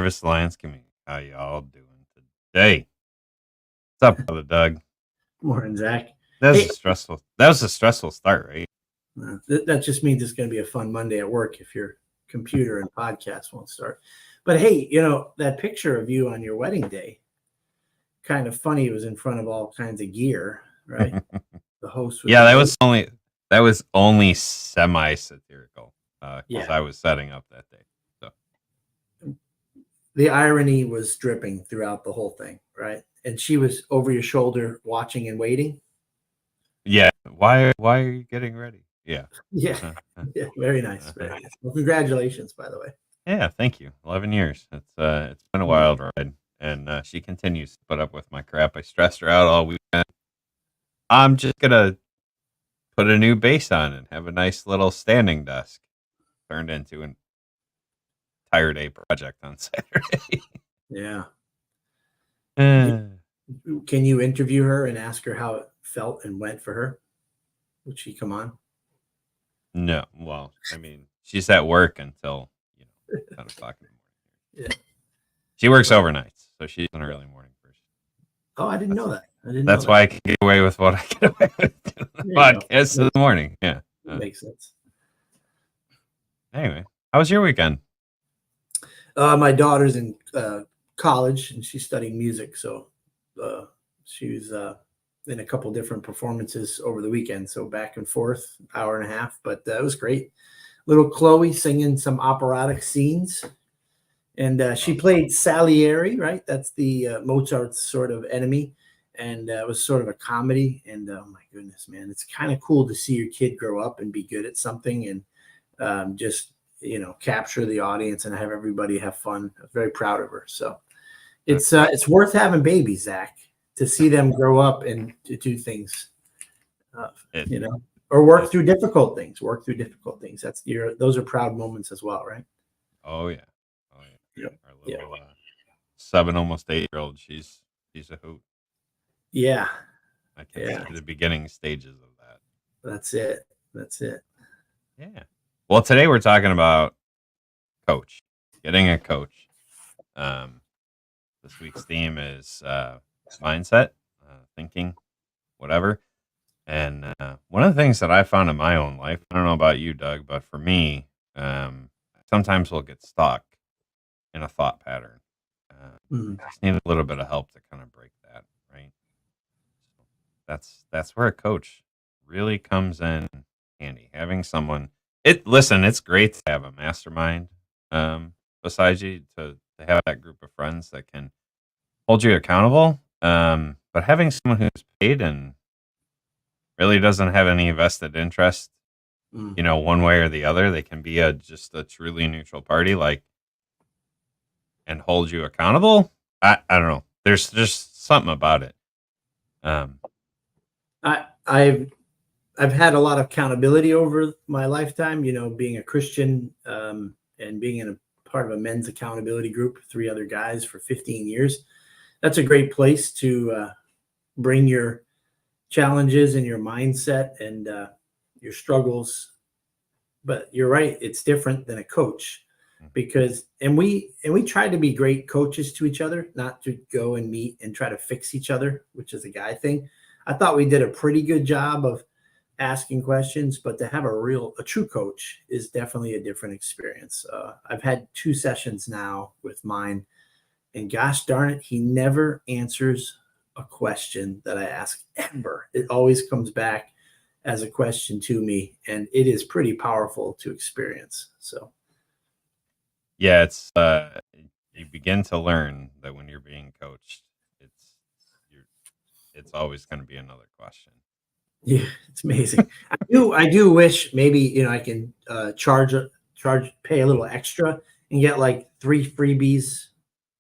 Harvest Alliance community. How y'all doing today? What's up, brother Doug? Morning, Zach. That was Hey, a stressful. That was a stressful start, right? that just means it's going to be a fun Monday at work if your computer and podcast won't start. But hey, that picture of you on your wedding day, kind of funny. It was in front of all kinds of gear, right? The host was Yeah, that was only semi satirical because Yeah. I was setting up that day. So The irony was dripping throughout the whole thing, right? And she was over your shoulder watching and waiting. yeah, why are you getting ready? Yeah, Yeah, yeah, very nice, very nice. Well, congratulations, by the way. yeah. Thank you. 11 years. It's been a wild ride, and she continues to put up with my crap. I stressed her out all weekend. I'm just gonna put a new base on and have a nice little standing desk. Turned into an entire day project on Saturday. Yeah. Uh, Can you interview her and ask her how it felt and went for her? Would she come on? no, well, I mean, she's at work until 10 o'clock in the morning. Yeah. She works overnights, so she's an early morning person. Oh, I didn't know that. That's why I can get away with what I get away with doing the podcast in the morning. Yeah, makes sense. Anyway, how was your weekend? My daughter's in college and she's studying music, so she was in a couple different performances over the weekend. So back and forth, hour and a half, but it was great. Little Chloe singing some operatic scenes, and she played Salieri, right? That's the Mozart's sort of enemy, and it was sort of a comedy. And oh my goodness, man, it's kind of cool to see your kid grow up and be good at something, and just capture the audience and have everybody have fun. I'm very proud of her. So it's worth having babies, Zach, to see them grow up and to do things, or work through difficult things. Those are proud moments as well, right? Oh yeah. Yep. Our little 7, almost 8-year-old. She's a hoot. Yeah. I can see the beginning stages of that. That's it. Yeah. Well, today we're talking about coach, getting a coach. This week's theme is mindset, thinking, whatever. And one of the things that I found in my own life, I don't know about you, Doug, but for me, sometimes we'll get stuck in a thought pattern. I just need a little bit of help to kind of break that, right? That's where a coach really comes in handy. Having someone, it's great to have a mastermind beside you, to have that group of friends that can hold you accountable. But having someone who's paid and really doesn't have any vested interest, one way or the other, they can be just a truly neutral party, and hold you accountable. I don't know. There's just something about it. I've had a lot of accountability over my lifetime, being a Christian, and being in a part of a men's accountability group, 3 other guys for 15 years. That's a great place to bring your challenges and your mindset and your struggles. But you're right, it's different than a coach, because we try to be great coaches to each other, not to go and meet and try to fix each other, which is a guy thing. I thought we did a pretty good job of asking questions, but to have a true coach is definitely a different experience. I've had 2 sessions now with mine, and gosh darn it, he never answers a question that I ask ever. It always comes back as a question to me, and it is pretty powerful to experience. So yeah, it's you begin to learn that when you're being coached, it's always going to be another question. Yeah, it's amazing. I do wish maybe I can pay a little extra and get like 3 freebies,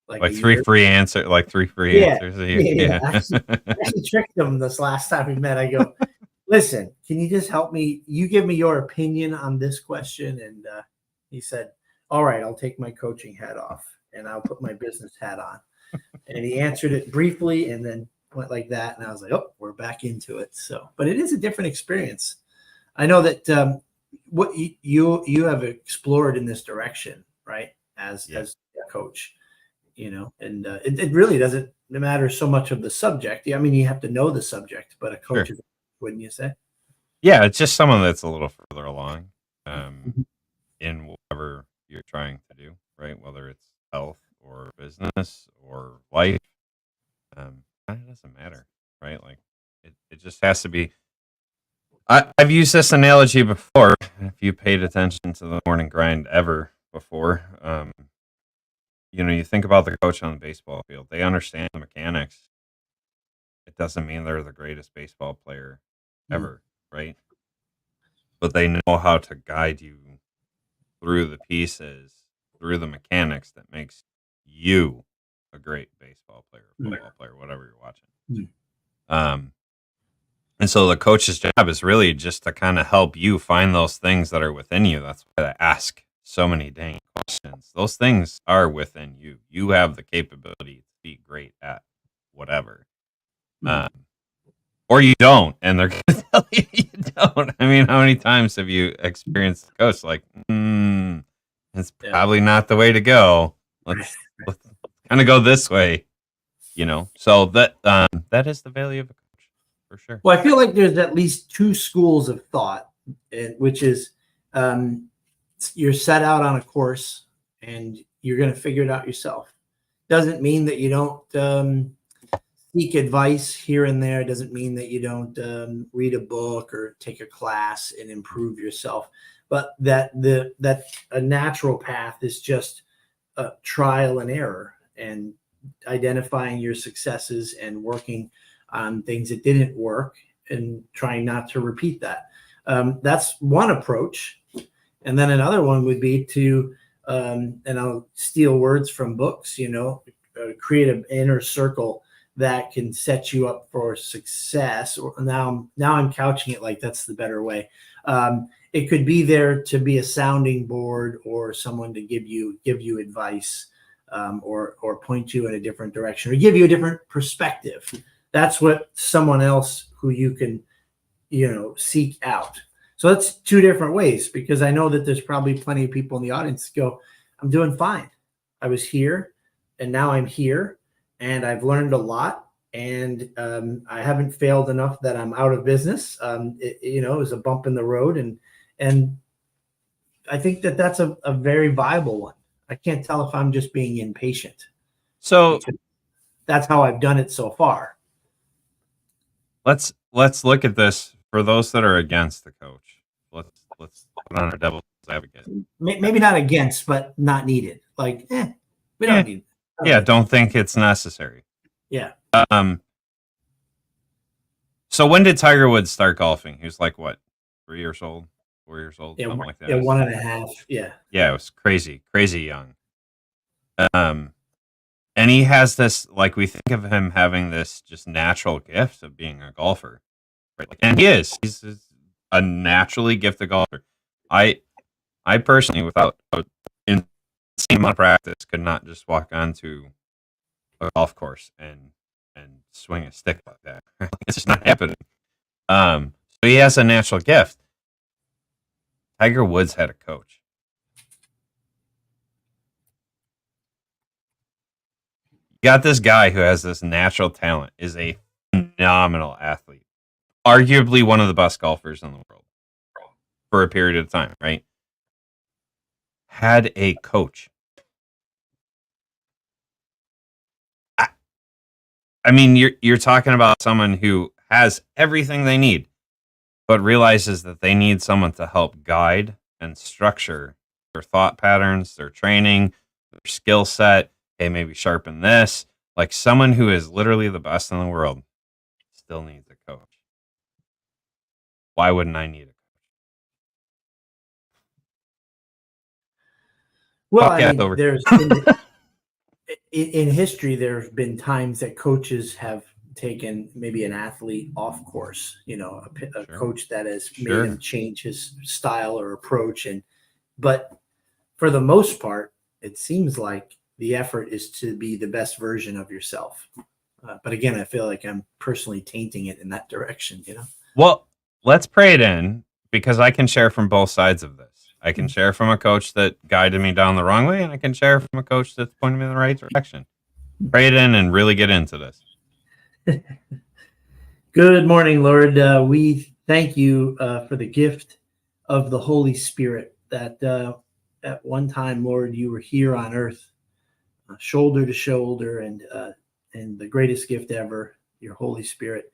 like 3 free answers. Yeah. I actually tricked him this last time we met. I go, listen, can you just help me? You give me your opinion on this question. And he said, all right, I'll take my coaching hat off and I'll put my business hat on. And he answered it briefly and then went like that. And I was like, oh, we're back into it. So, but it is a different experience. I know that what you have explored in this direction, right? As a coach, and it really doesn't matter so much of the subject. I mean, you have to know the subject, but a coach, Sure. wouldn't you say? Yeah, it's just someone that's a little further along Mhm. in whatever you're trying to do, right? Whether it's health or business or life, it doesn't matter, right? Like it just has to be. I've used this analogy before. If you paid attention to the morning grind ever before, you think about the coach on the baseball field. They understand the mechanics. It doesn't mean they're the greatest baseball player Mm. ever, right? But they know how to guide you through the pieces, through the mechanics that makes you a great baseball player, Mm. football player, whatever you're watching. Mm. And so the coach's job is really just to kind of help you find those things that are within you. That's why I ask so many dang questions. Those things are within you. You have the capability to be great at whatever. Mm. Or you don't, and they're going to tell you you don't. I mean, how many times have you experienced the coach like, it's Yeah. probably not the way to go. Let's kind of go this way, So that is the value of a coach, for sure. Well, I feel like there's at least two schools of thought, which is you're set out on a course and you're going to figure it out yourself. Doesn't mean that you don't seek advice here and there. Doesn't mean that you don't read a book or take a class and improve yourself. But that a natural path is just trial and error and identifying your successes and working on things that didn't work and trying not to repeat that. That's one approach. And then another one would be to, and I'll steal words from books, create an inner circle that can set you up for success. Or now I'm couching it like that's the better way. It could be there to be a sounding board or someone to give you advice, or point you in a different direction or give you a different perspective. That's what someone else who you can, seek out. So that's two different ways, because I know that there's probably plenty of people in the audience go, I'm doing fine. I was here and now I'm here and I've learned a lot. And I haven't failed enough that I'm out of business. It was a bump in the road. And I think that that's a very viable one. I can't tell if I'm just being impatient. So That's how I've done it so far. let's look at this for those that are against the coach. Let's put on our devil's advocate. Maybe not against, but not needed. Like, we don't need. Don't think it's necessary. Yeah. So when did Tiger Woods start golfing? He was like what, 3 years old, 4 years old, something like that. Yeah, 1.5. Yeah. Yeah, it was crazy young. And he has this, like, we think of him having this just natural gift of being a golfer, right? And he's a naturally gifted golfer. I personally, without an insane amount of practice, could not just walk onto a golf course and swing a stick like that. It's just not happening. So he has a natural gift. Tiger Woods had a coach. You got this guy who has this natural talent, is a phenomenal athlete, arguably one of the best golfers in the world for a period of time, right? Had a coach. I mean, you're talking about someone who has everything they need, but realizes that they need someone to help guide and structure their thought patterns, their training, their skill set. Hey, maybe sharpen this. Like someone who is literally the best in the world still needs a coach. Why wouldn't I need a coach? Well, I mean, there's in history, there have been times that coaches have taken maybe an athlete off course, a coach that has made him change his style or approach. But for the most part, it seems like the effort is to be the best version of yourself. But again, I feel like I'm personally tainting it in that direction, Well, let's pray it in, because I can share from both sides of this. I can share from a coach that guided me down the wrong way, and I can share from a coach that's pointed me in the right direction. Pray it in and really get into this. Good morning, Lord. We thank you for the gift of the Holy Spirit that at one time, Lord, you were here on earth, shoulder to shoulder, and the greatest gift ever, your Holy Spirit,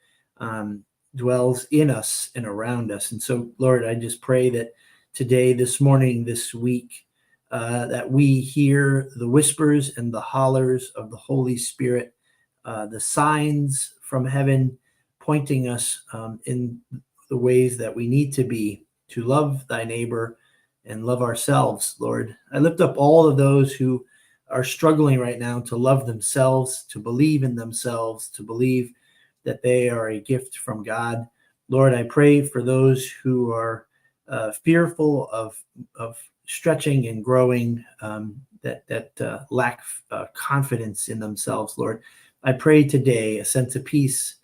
dwells in us and around us. And so, Lord, I just pray that today, this morning, this week, that we hear the whispers and the hollers of the Holy Spirit, the signs from heaven pointing us in the ways that we need to be to love thy neighbor and love ourselves, Lord. I lift up all of those who are struggling right now to love themselves, to believe in themselves, to believe that they are a gift from God. Lord, I pray for those who are fearful of stretching and growing, that lack confidence in themselves, Lord. I pray today a sense of peace,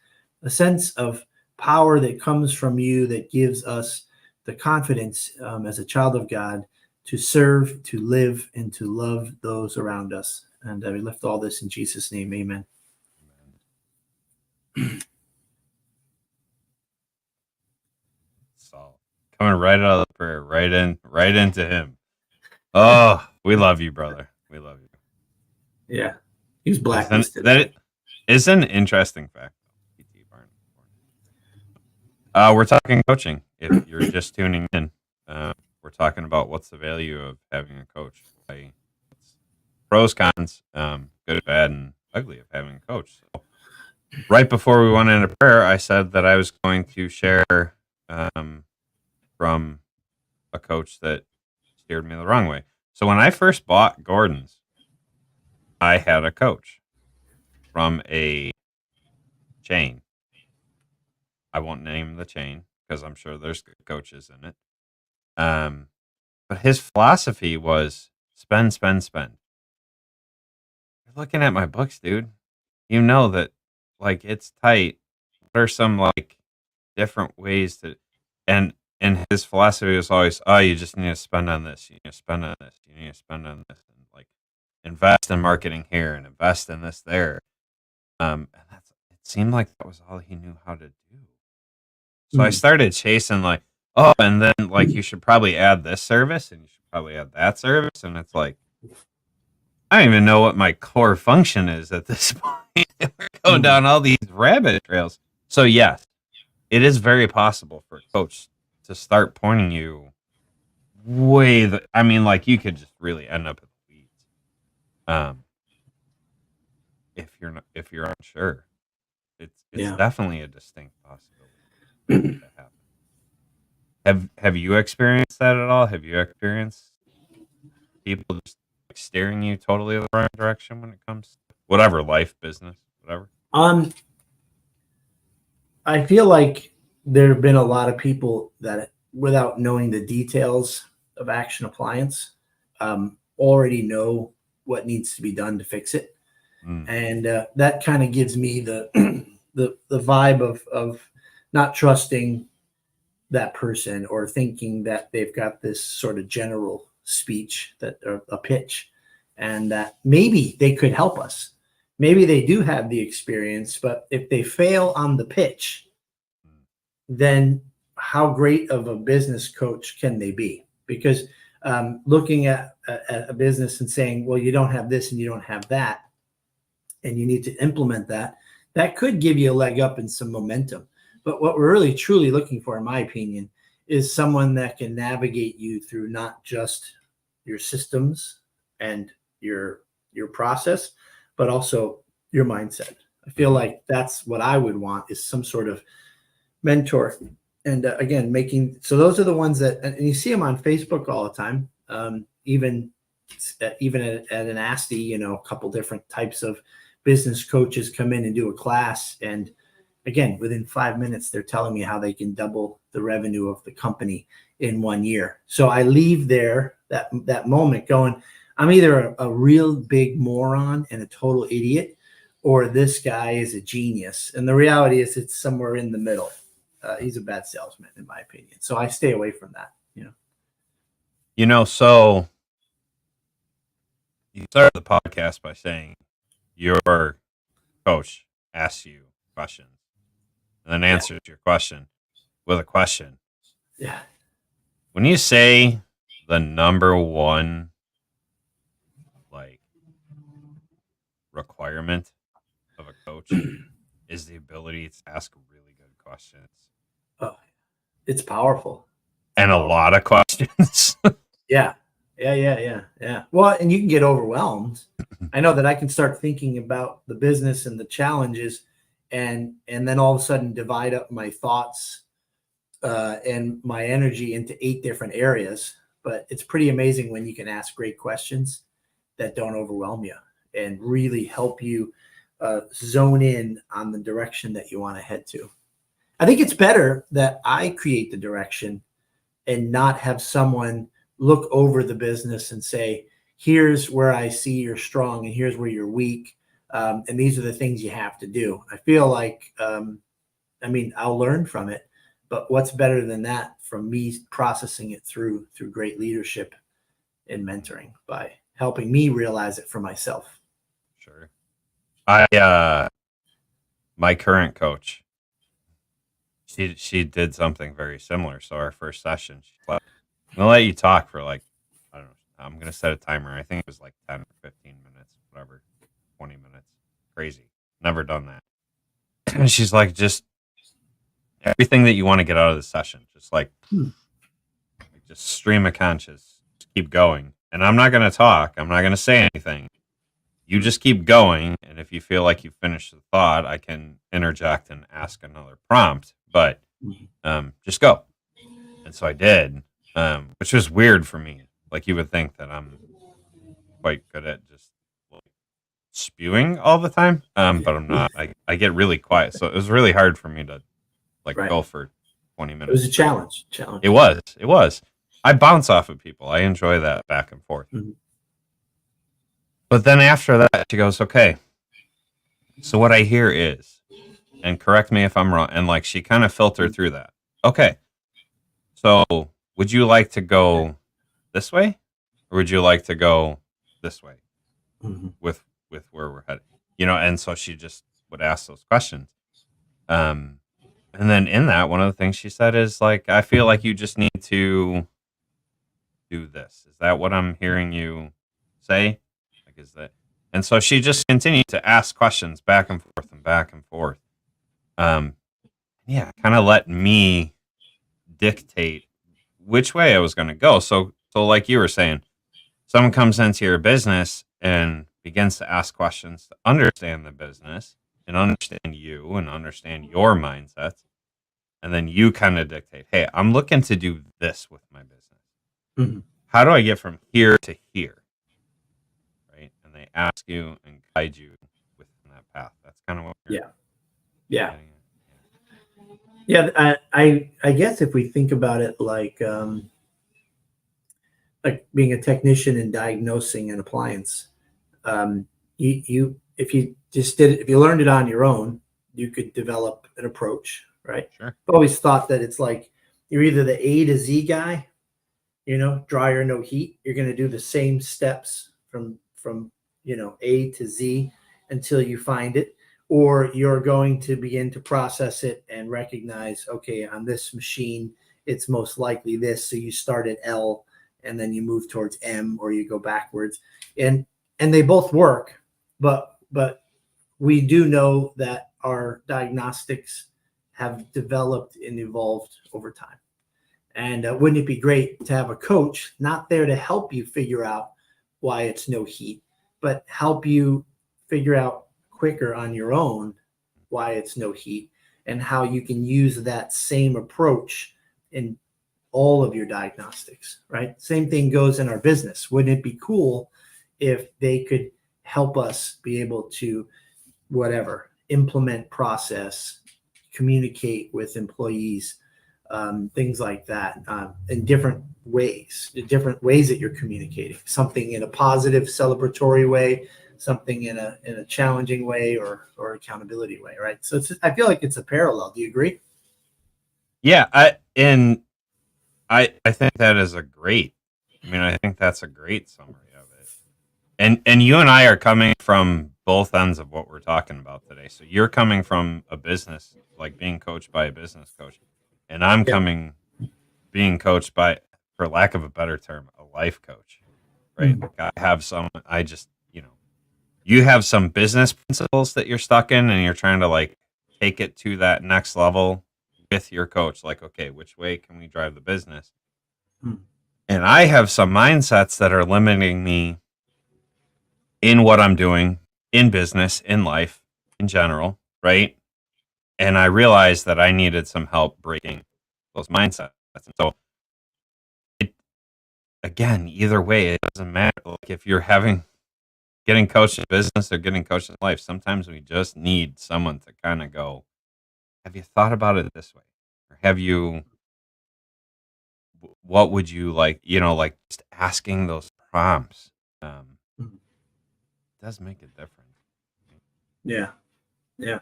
a sense of power that comes from you that gives us the confidence as a child of God to serve, to live, and to love those around us. And we lift all this in Jesus' name. Amen. So coming right out of the prayer, right into him. Oh, we love you, brother. We love you. Yeah. He was blacklisted. That is an interesting fact. We're talking coaching. If you're just tuning in, we're talking about what's the value of having a coach. Pros, cons, good, bad, and ugly of having a coach. So, right before we went into prayer, I said that I was going to share from a coach that steered me the wrong way. So when I first bought Gordon's, I had a coach from a chain. I won't name the chain because I'm sure there's good coaches in it. But his philosophy was spend, spend, spend. You're looking at my books, dude. You know that, like, it's tight. What are some, like, different ways to, and his philosophy was always, oh, you just need to spend on this. You need to spend on this. You need to spend on this. And, like, invest in marketing here and invest in this there. And it seemed like that was all he knew how to do. So I started chasing, like, oh, and then, like, you should probably add this service and you should probably add that service. And it's like, I don't even know what my core function is at this point. We're going down all these rabbit trails. So, yes, it is very possible for a coach to start pointing you I mean, like, you could just really end up in the weeds. If you're unsure, it's definitely a distinct possibility to happen. Have you experienced that at all? Have you experienced people just steering you totally the wrong direction when it comes to whatever, life, business, whatever? I feel like there have been a lot of people that, without knowing the details of Action Appliance, already know what needs to be done to fix it. And that kind of gives me the the vibe of not trusting that person or thinking that they've got this sort of general speech, that a pitch, and that maybe they could help us. Maybe they do have the experience, but if they fail on the pitch, then how great of a business coach can they be? Because looking at a business and saying, well, you don't have this and you don't have that, and you need to implement that, that could give you a leg up and some momentum. But what we're really truly looking for, in my opinion, is someone that can navigate you through not just your systems and your process, but also your mindset. I feel like that's what I would want, is some sort of mentor. And again, so those are the ones that, and you see them on Facebook all the time. Even at an ASTI, a couple different types of business coaches come in and do a class, and again, within 5 minutes, they're telling me how they can double the revenue of the company in 1 year. So I leave there that moment going, I'm either a real big moron and a total idiot, or this guy is a genius. And the reality is it's somewhere in the middle. He's a bad salesman, in my opinion. So I stay away from that. So you started the podcast by saying your coach asks you questions and then answers your question with a question. Yeah. When you say the number one like requirement of a coach is the ability to ask really good questions Oh, it's powerful. and a lot of questions. Yeah. Yeah. Well, and you can get overwhelmed. I know that I can start thinking about the business and the challenges and then all of a sudden divide up my thoughts and my energy into 8 different areas. But it's pretty amazing when you can ask great questions that don't overwhelm you and really help you zone in on the direction that you want to head to. I think it's better that I create the direction and not have someone look over the business and say, here's where I see you're strong and here's where you're weak. And these are the things you have to do. I feel like, I'll learn from it, but what's better than that from me processing it through great leadership and mentoring by helping me realize it for myself. Sure. My current coach, she did something very similar. So our first session, she's like, I'm gonna let you talk for like, I don't know, I'm gonna set a timer. I think it was like 10 or 15 minutes, whatever, 20 minutes. Crazy. Never done that. And she's like, just everything that you want to get out of the session, just like just stream of conscious, just keep going. And I'm not gonna talk, I'm not gonna say anything. You just keep going, and if you feel like you finished the thought, I can interject and ask another prompt, but just go. And so I did, which was weird for me. Like, you would think that I'm quite good at just like, spewing all the time, but I'm not. I get really quiet, so it was really hard for me to like go for 20 minutes. It was a challenge. It was. I bounce off of people. I enjoy that back and forth. Mm-hmm. But then after that, she goes, okay, so what I hear is, and correct me if I'm wrong, and like she kind of filtered through that. Okay, so would you like to go this way, or would you like to go this way with where we're headed? And so she just would ask those questions. And then in that, one of the things she said is like, I feel like you just need to do this. Is that what I'm hearing you say? Is that, and so she just continued to ask questions back and forth and back and forth. Kind of let me dictate which way I was going to go. So like you were saying, someone comes into your business and begins to ask questions to understand the business and understand you and understand your mindset. And then you kind of dictate, hey, I'm looking to do this with my business. Mm-hmm. How do I get from here to here? And they ask you and guide you within that path. That's kind of what Yeah. I guess if we think about it like being a technician and diagnosing an appliance, if you learned it on your own, you could develop an approach, right? Sure. I've always thought that it's like you're either the A to Z guy, dry or no heat. You're going to do the same steps from A to Z until you find it, or you're going to begin to process it and recognize, okay, on this machine, it's most likely this. So you start at L and then you move towards M, or you go backwards, and they both work, but we do know that our diagnostics have developed and evolved over time. And wouldn't it be great to have a coach not there to help you figure out why it's no heat, but help you figure out quicker on your own why it's no heat and how you can use that same approach in all of your diagnostics, right? Same thing goes in our business. Wouldn't it be cool if they could help us be able to implement process, communicate with employees, things like that, in different ways that you're communicating, something in a positive celebratory way, something in a challenging way, or accountability way, right? So I feel like it's a parallel. Do you agree? Yeah, I think that is I think that's a great summary of it. And you and I are coming from both ends of what we're talking about today. So you're coming from a business, like being coached by a business coach, and I'm Yeah. coming being coached by, for lack of a better term, a life coach, right? Mm. Like I have some, I just, you have some business principles that you're stuck in and you're trying to like take it to that next level with your coach. Like, okay, which way can we drive the business? Mm. And I have some mindsets that are limiting me in what I'm doing in business, in life, in general, right? And I realized that I needed some help breaking those mindsets. And so, again, either way, it doesn't matter. Like if you're getting coached in business or getting coached in life, sometimes we just need someone to kind of go, have you thought about it this way? Or have you, what would you like, like just asking those prompts Mm. does make a difference. Yeah. Yeah.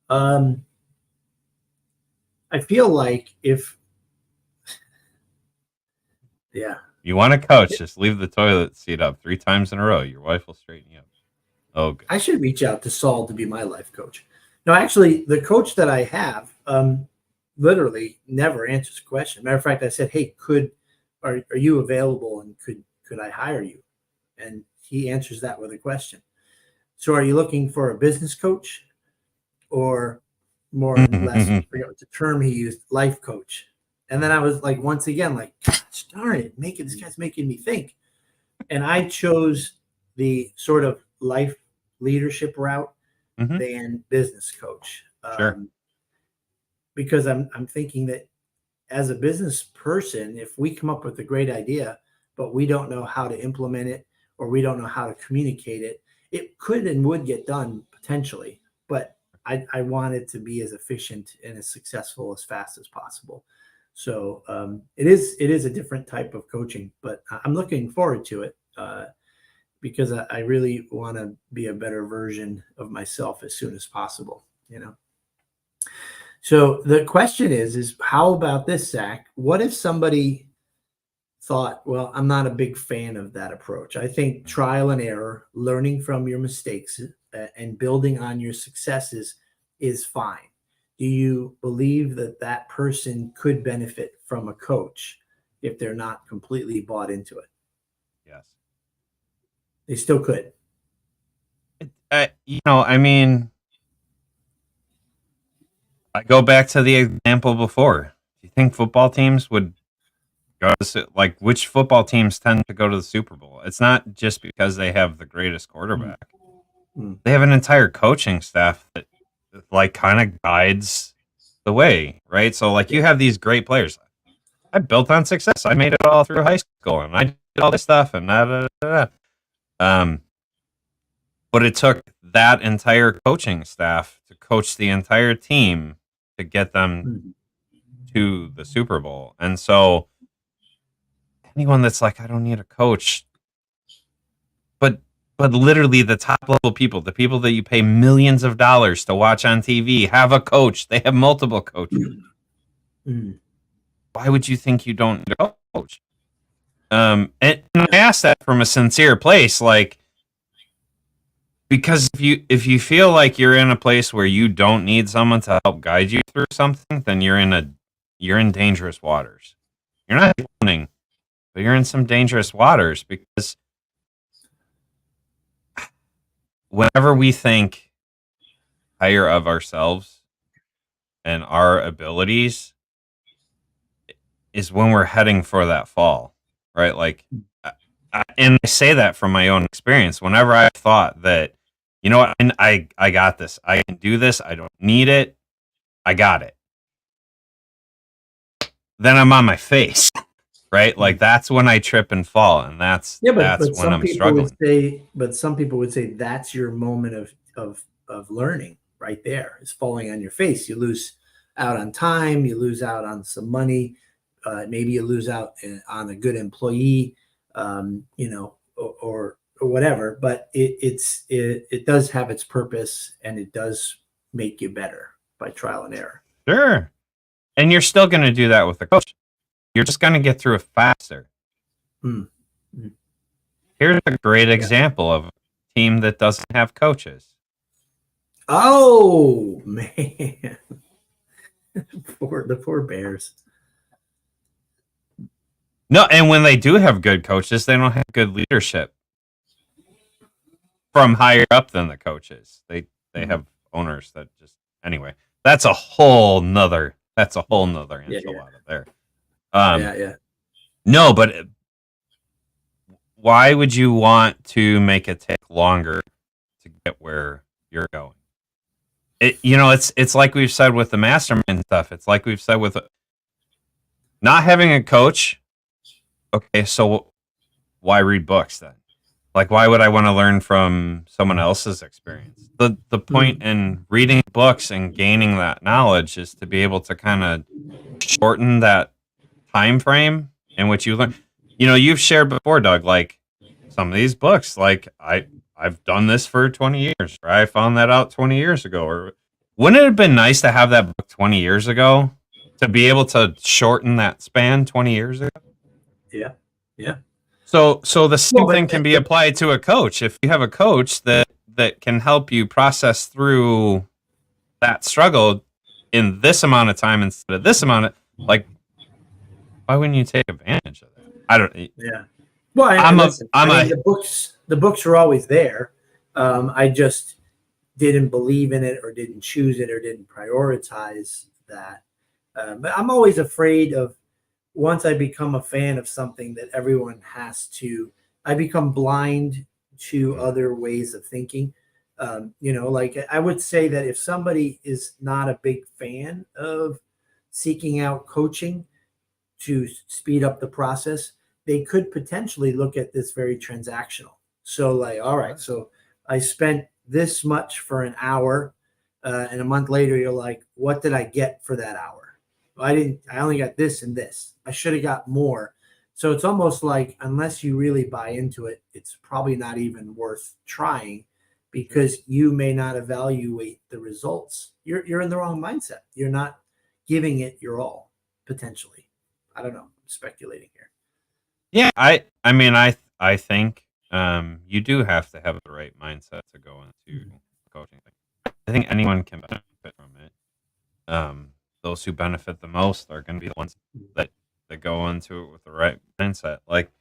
Um, I feel like yeah, You want a coach, just leave the toilet seat up 3 times in a row. Your wife will straighten you up. Oh, good. I should reach out to Saul to be my life coach. No, actually, the coach that I have literally never answers a question. Matter of fact, I said, "Hey, are you available and could I hire you?" And he answers that with a question. So, are you looking for a business coach or more or less, I forget what the term he used, life coach? And then I was like, once again, like, gosh darn it, this guy's making me think. And I chose the sort of life leadership route Mhm. than business coach. Sure. Because I'm thinking that as a business person, if we come up with a great idea, but we don't know how to implement it or we don't know how to communicate it, it could and would get done potentially. But I want it to be as efficient and as successful as fast as possible. So it is a different type of coaching, but I'm looking forward to it because I really want to be a better version of myself as soon as possible. So the question is how about this, Zach? What if somebody thought, well, I'm not a big fan of that approach. I think trial and error, learning from your mistakes, and building on your successes is fine. Do you believe that that person could benefit from a coach if they're not completely bought into it? Yes. They still could. I mean, I go back to the example before. Do you think football teams would go to, like, which football teams tend to go to the Super Bowl? It's not just because they have the greatest quarterback. Mm. They have an entire coaching staff that like kind of guides the way, right? So like you Yeah. have these great players. I built on success. I made it all through high school and I did all this stuff and that. But it took that entire coaching staff to coach the entire team to get them Mm. to the Super Bowl. And so anyone that's like, I don't need a coach, but literally the top level people, the people that you pay millions of dollars to watch on TV, have a coach. They have multiple coaches. Mm. Why would you think you don't need a coach? And I ask that from a sincere place, like, because if you feel like you're in a place where you don't need someone to help guide you through something, then you're in dangerous waters. You're not drowning, but you're in some dangerous waters because whenever we think higher of ourselves and our abilities is when we're heading for that fall, right? Like, and I say that from my own experience. Whenever I thought that, you know what, I got this, I can do this, I don't need it, I got it, then I'm on my face, right? Like that's when I trip and fall, and that's Yeah, that's but when some I'm people would struggling. say, that's your moment of learning right there. It's falling on your face. You lose out on time. You lose out on some money. Maybe you lose out on a good employee, or whatever. But it does have its purpose, and it does make you better by trial and error. Sure, and you're still going to do that with a coach. You're just going to get through it faster. Mm. Mm. Here's a great example of a team that doesn't have coaches. Oh man, the poor Bears. No, and when they do have good coaches, they don't have good leadership from higher up than the coaches. They have owners that just anyway. That's a whole nother enchilada there. Yeah. No, but why would you want to make it take longer to get where you're going? It's like we've said with the mastermind stuff. It's like we've said with not having a coach. Okay, so why read books then? Like, why would I want to learn from someone else's experience? The point in reading books and gaining that knowledge is to be able to kind of shorten that time frame in which you learn. You've shared before, Doug, like some of these books, like I've done this for 20 years, or I found that out 20 years ago. Or wouldn't it have been nice to have that book 20 years ago to be able to shorten that span 20 years ago? Yeah. So the same thing can be applied to a coach. If you have a coach that can help you process through that struggle in this amount of time instead of this amount of, like, why wouldn't you take advantage of that? I don't. Yeah. Well, the books are always there. I just didn't believe in it, or didn't choose it, or didn't prioritize that. But I'm always afraid of, once I become a fan of something, that everyone I become blind to other ways of thinking. Like I would say that if somebody is not a big fan of seeking out coaching to speed up the process, they could potentially look at this very transactional. So like, all right, so I spent this much for an hour, and a month later, you're like, what did I get for that hour? I only got this and this. I should have got more. So it's almost like, unless you really buy into it, it's probably not even worth trying, because you may not evaluate the results. You're in the wrong mindset. You're not giving it your all, potentially. I don't know. I'm speculating here. Yeah, I think you do have to have the right mindset to go into coaching. I think anyone can benefit from it. Those who benefit the most are going to be the ones that go into it with the right mindset. Like,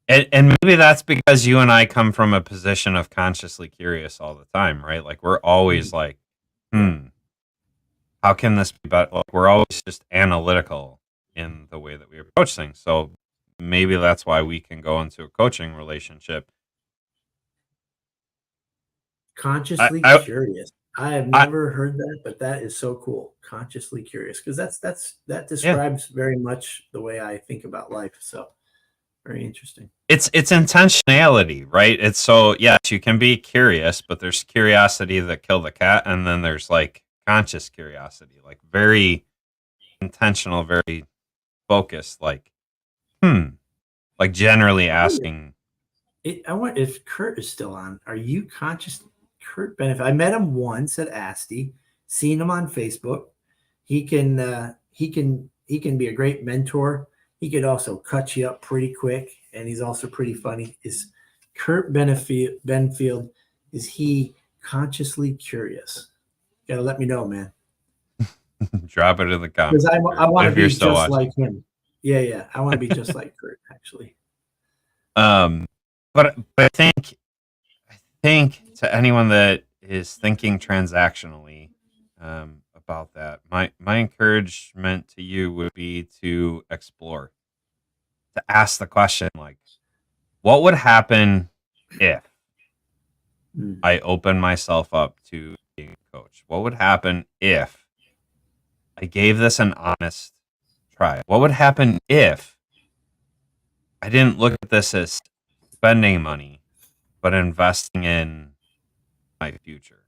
and maybe that's because you and I come from a position of consciously curious all the time, right? Like, we're always like, how can this be better? Like, we're always just analytical in the way that we approach things. So maybe that's why we can go into a coaching relationship Consciously curious. I have never heard that, but that is so cool. Consciously curious, because that describes very much the way I think about life. So very interesting. It's intentionality, right? It's so, yes, you can be curious, but there's curiosity that killed the cat, and then there's like conscious curiosity, like very intentional, very focused, like like generally asking. I wonder if Kurt is still on. Are you conscious? Kurt Benefit. I met him once at ASTI, seen him on Facebook. He can be a great mentor. He could also cut you up pretty quick, and he's also pretty funny. Is Kurt Benfield, is he consciously curious? You gotta let me know, man. Drop it in the comments. Because I want to be just like him. Yeah. I want to be just like Kurt, actually. But I think to anyone that is thinking transactionally about that, my encouragement to you would be to explore, to ask the question, like, what would happen if I open myself up to being a coach? What would happen if I gave this an honest try? What would happen if I didn't look at this as spending money, but investing in my future,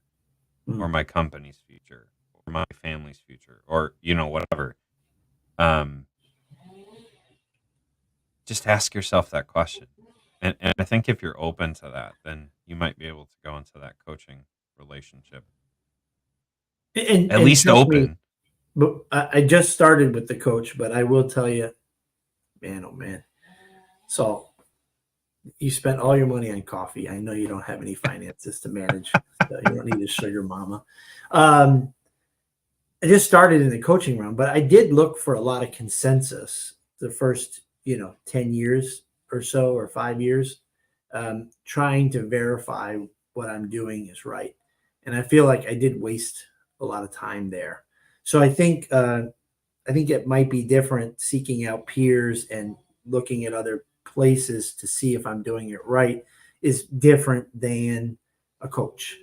or my company's future, or my family's future, or whatever? Just ask yourself that question, and I think if you're open to that, then you might be able to go into that coaching relationship at least open. But I just started with the coach, but I will tell you, man, oh man, so You spent all your money on coffee. I know you don't have any finances to manage. So you don't need a sugar mama. I just started in the coaching realm, but I did look for a lot of consensus the first, 10 years or so, or 5 years, trying to verify what I'm doing is right. And I feel like I did waste a lot of time there. So I think it might be different seeking out peers and looking at other places to see if I'm doing it right is different than a coach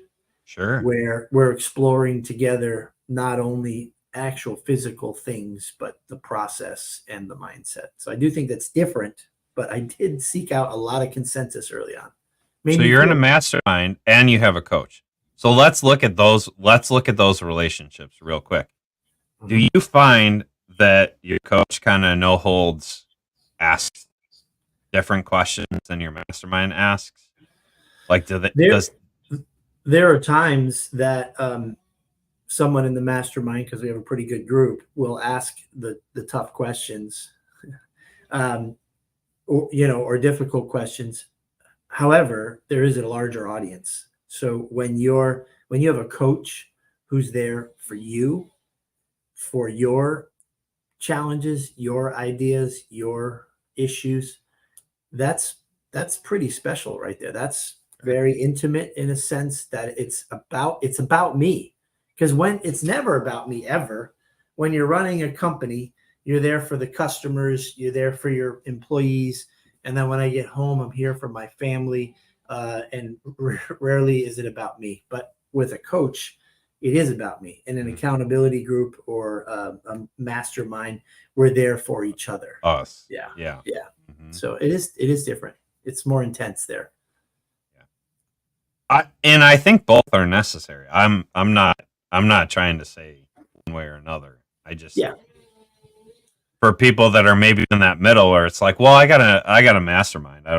Sure. where we're exploring together not only actual physical things, but the process and the mindset. So I do think that's different, but I did seek out a lot of consensus early on. Made So me you're in a feel mastermind and you have a coach. So let's look at those relationships real quick. Do Mhm. you find that your coach kind of no holds asks different questions than your mastermind asks? Like there does there are times that someone in the mastermind, because we have a pretty good group, will ask the tough questions, um, or difficult questions. However, there is a larger audience. So when you have a coach who's there for you, for your challenges, your ideas, your issues, that's that's pretty special right there. That's very intimate in a sense that it's about me. Because when it's never about me ever, when you're running a company, you're there for the customers, you're there for your employees, and then when I get home, I'm here for my family. And rarely is it about me. But with a coach, it is about me. In an accountability group or a mastermind, we're there for each other. us? Yeah, Yeah. yeah. Mhm. So it is different. It's more intense there. I think both are necessary. I'm not trying to say one way or another. I just Yeah. for people that are maybe in that middle where it's like, well, I got a mastermind. I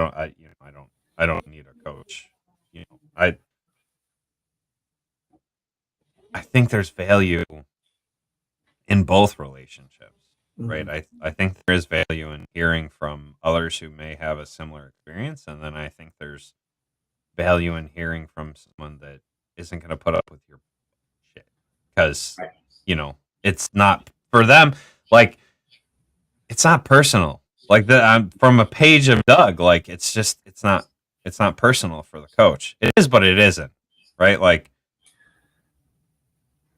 don't need a coach. You know, I think there's value in both relationships, right? Mhm. I think there is value in hearing from others who may have a similar experience, and then I think there's value in hearing from someone that isn't going to put up with your shit because Right. it's not for them. Like it's not personal. Like from a page of Doug. Like it's not personal for the coach. It is, but it isn't. Right? Like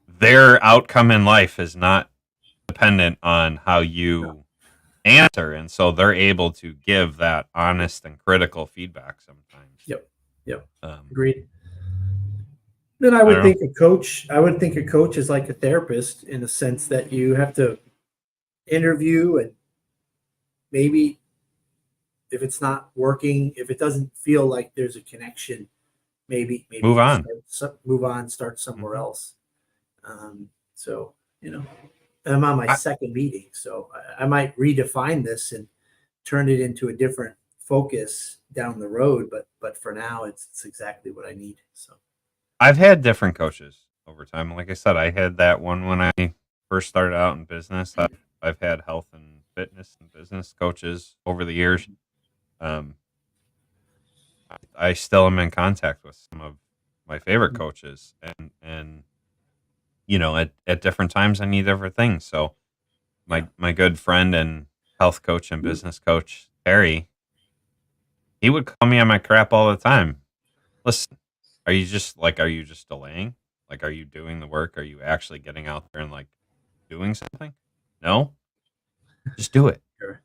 their outcome in life is not dependent on how No. you answer, and so they're able to give that honest and critical feedback sometimes. Yep. Yep. Um, Agreed. Then I I would don't know. think a coach is like a therapist in the sense that you have to interview, and maybe if it's not working, if it doesn't feel like there's a connection, maybe Move on. move on, start somewhere Mhm. else. So and I'm on my I, second meeting, so I might redefine this and turn it into a different focus down the road. But for now, it's exactly what I need. So I've had different coaches over time. Like I said, I had that one when I first started out in business. I've had health and fitness and business coaches over the years. Um, I still am in contact with some of my favorite coaches, and at different times I need different things. So yeah, my good friend and health coach and business coach Terry, he would call me on my crap all the time. Listen, are you just delaying? Like, are you doing the work? Are you actually getting out there and like doing something? No, just do it. sure.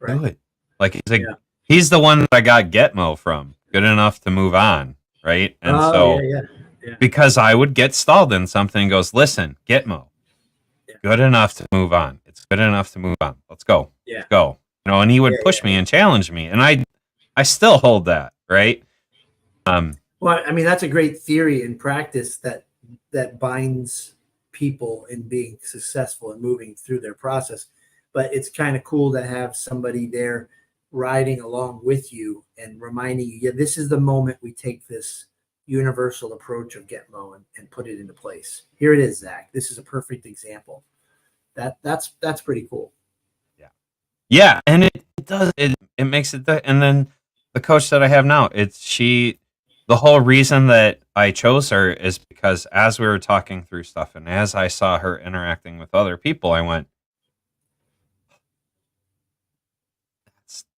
Right. Do it. Like Yeah. he's the one that I got Getmo from. Good enough to move on, right? And Oh yeah, so yeah, yeah, because I would get stalled in something, and goes, listen, Gitmo, yeah, good enough to move on. It's good enough to move on. Let's go. yeah, Let's go. And he yeah, would push yeah. me and challenge me, and I still hold that, right? Um, Well, I mean, that's a great theory in practice that binds people in being successful and moving through their process. But it's kind of cool to have somebody there riding along with you and reminding you, yeah, this is the moment we take this universal approach of Getmo and put it into place. Here it is, Zach. This is a perfect example. That's pretty cool. yeah, yeah, and it does it makes it, and then the coach that I have now. The whole reason that I chose her is because as we were talking through stuff and as I saw her interacting with other people, I went,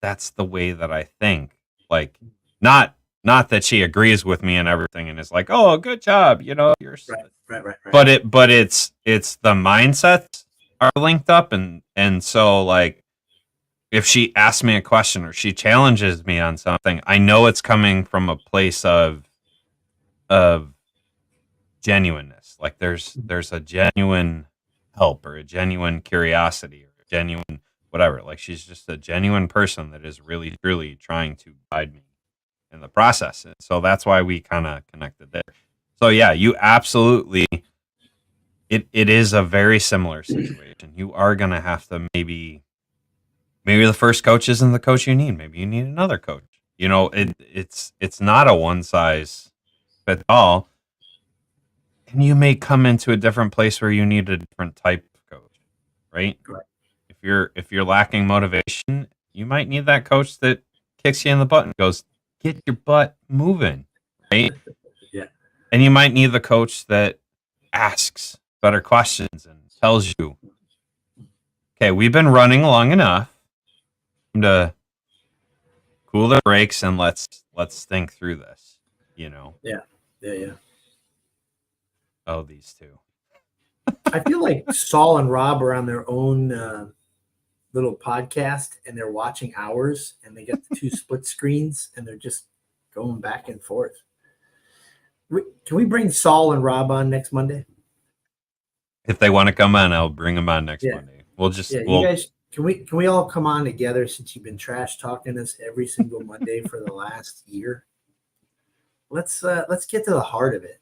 that's the way that I think. Like, not that she agrees with me and everything and is like, oh, good job, you're Right. but it's the mindsets are linked up, and so like if she asks me a question or she challenges me on something, I know it's coming from a place of genuineness. Like there's a genuine help or a genuine curiosity or a genuine whatever. Like she's just a genuine person that is really truly trying to guide me in the process. And so that's why we kind of connected there. So yeah, you absolutely it is a very similar situation. You are gonna have to maybe the first coach isn't the coach you need. Maybe you need another coach. It's not a one size fits all. And you may come into a different place where you need a different type of coach, right? Right. If you're lacking motivation, you might need that coach that kicks you in the butt and goes, "Get your butt moving," right? Yeah. And you might need the coach that asks better questions and tells you, "Okay, we've been running long enough to cool the brakes and let's think through this." Yeah. Oh, these two. I feel like Saul and Rob are on their own little podcast and they're watching ours and they got the two split screens and they're just going back and forth. Can we bring Saul and Rob on next Monday? If they want to come on, I'll bring them on next Yeah. Monday. You guys, can we all come on together since you've been trash talking us every single Monday for the last year? Let's get to the heart of it.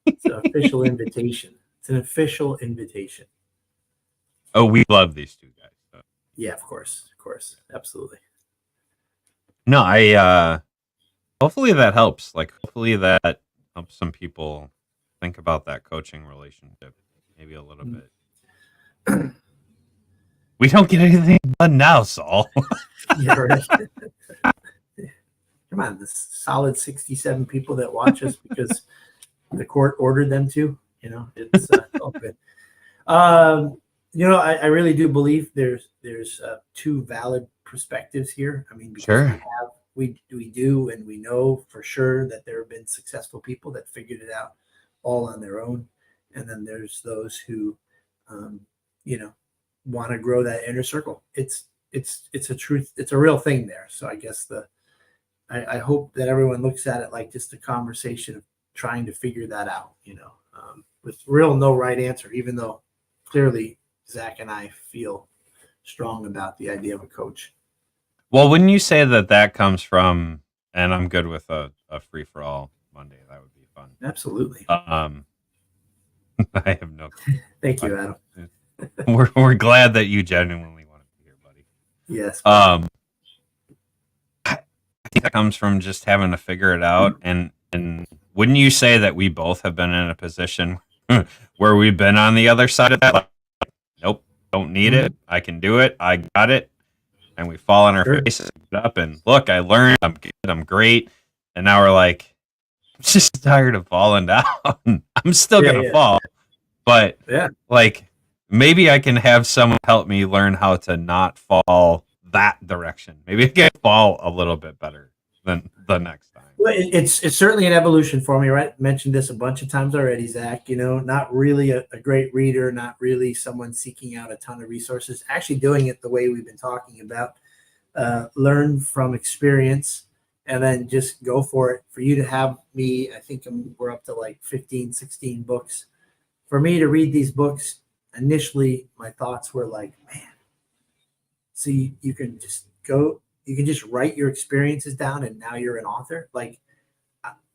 It's an official invitation. It's an official invitation. Oh, we love these two guys. So. Yeah, of course, absolutely. No, I hopefully that helps. Like, hopefully that helps some people think about that coaching relationship maybe a little bit. We don't get anything done now, Saul. Yeah, right. Come on, the solid 67 people that watch us because the court ordered them to. It's all good. I really do believe there's two valid perspectives here. I mean, because sure. we do, and we know for sure that there have been successful people that figured it out all on their own, and then there's those who, want to grow that inner circle. It's a truth. It's a real thing there. So I guess I hope that everyone looks at it like just a conversation of trying to figure that out. With real no right answer, even though clearly Zach and I feel strong about the idea of a coach. Well, wouldn't you say that comes from, and I'm good with a free for all Monday. That would be fun. Absolutely. I have no. Thank you, Adam. We're glad that you genuinely want to be here, buddy. Yes. I think that comes from just having to figure it out, and wouldn't you say that we both have been in a position where we've been on the other side of that? Like, nope, don't need it. I can do it. I got it. And we fall on our faces up and look, I learned. I'm good. I'm great. And now we're like, I'm just tired of falling down. I'm still gonna fall, but like maybe I can have someone help me learn how to not fall that direction. Maybe I can fall a little bit better than the next time. Well, it's certainly an evolution for me, right? Mentioned this a bunch of times already, Zach. Not really a great reader, not really someone seeking out a ton of resources. Actually doing it the way we've been talking about. Learn from experience and then just go for it. For you to have me, I think we're up to like 15, 16 books. For me to read these books, initially my thoughts were like, man, so you can just write your experiences down and now you're an author. Like,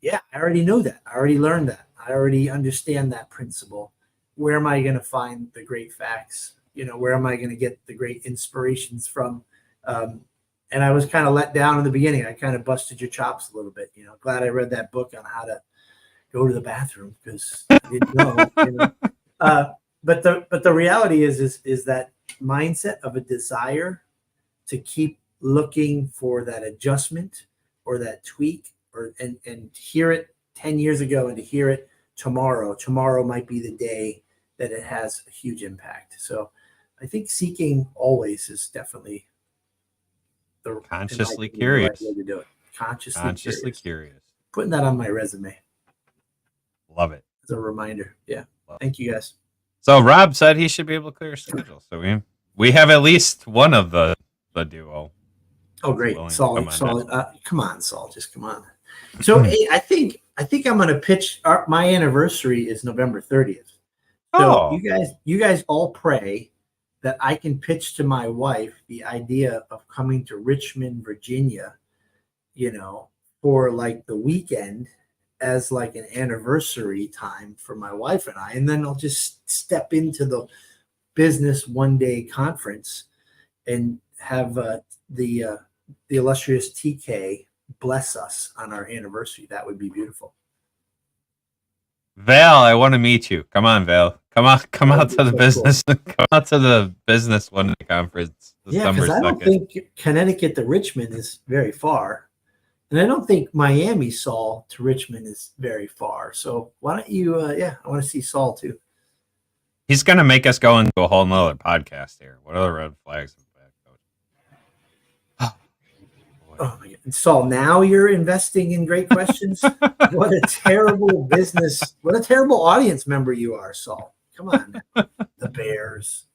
yeah, I already know that. I already learned that. I already understand that principle. Where am I going to find the great facts? Where am I going to get the great inspirations from? And I was kind of let down in the beginning. I kind of busted your chops a little bit. Glad I read that book on how to go to the bathroom because I didn't know. But the reality is that mindset of a desire to keep looking for that adjustment or that tweak, and hear it 10 years ago and to hear it tomorrow might be the day that it has a huge impact. So I think seeking always is definitely the Consciously in my opinion, the right curious. way to do it. Consciously Curious. Putting that on my resume Love it. as a reminder. Yeah. Love Thank you guys. So Rob said he should be able to clear a schedule. So we have at least one of the duo. Oh, great. willing to Saul, come on Saul, come on, Saul, just come on. So hey, I think I'm going to pitch. My anniversary is November 30th. So Oh, you guys all pray that I can pitch to my wife the idea of coming to Richmond, Virginia, for like the weekend as like an anniversary time for my wife and I. And then I'll just step into the business one-day conference and have the illustrious TK bless us on our anniversary. That would be beautiful. Val, I want to meet you. Come on, Val. Come out to the business. Cool. Come out to the business one day conference. Yeah, because I don't think Connecticut to Richmond is very far. And I don't think Miami, Saul, to Richmond is very far. So why don't you, I want to see Saul too. He's going to make us go into a whole nother podcast here. What are the red flags? Oh my God. Saul, now you're investing in great questions. What a terrible business. What a terrible audience member you are, Saul. Come on. The Bears.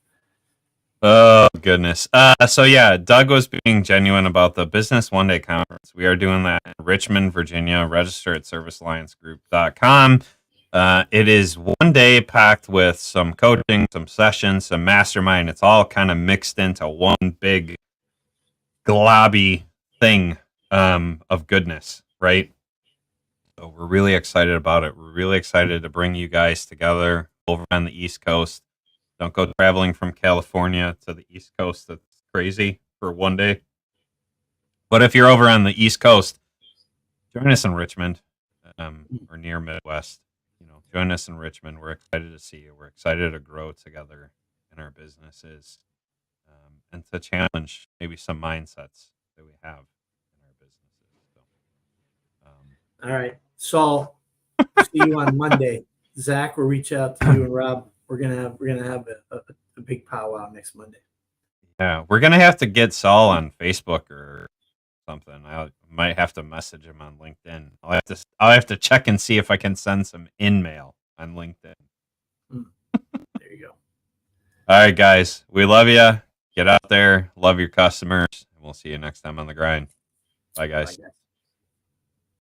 Oh, goodness. So, yeah, Doug was being genuine about the Business One Day Conference. We are doing that in Richmond, Virginia. Register at servicealliancegroup.com. It is one day packed with some coaching, some sessions, some mastermind. It's all kind of mixed into one big globby thing of goodness, right? So we're really excited about it. We're really excited to bring you guys together over on the East Coast. Don't go traveling from California to the East Coast. That's crazy for one day. But if you're over on the East Coast, join us in Richmond or near Midwest. Join us in Richmond. We're excited to see you. We're excited to grow together in our businesses and to challenge maybe some mindsets that we have in our businesses. So, all right, Saul. See you on Monday. Zach will reach out to you and Rob. We're gonna have a big powwow next Monday. Yeah, we're gonna have to get Saul on Facebook or something. I might have to message him on LinkedIn. I'll have to check and see if I can send some mail on LinkedIn. There you go. All right, guys, we love you. Get out there, love your customers, and we'll see you next time on the grind. Bye, guys. Bye, guys.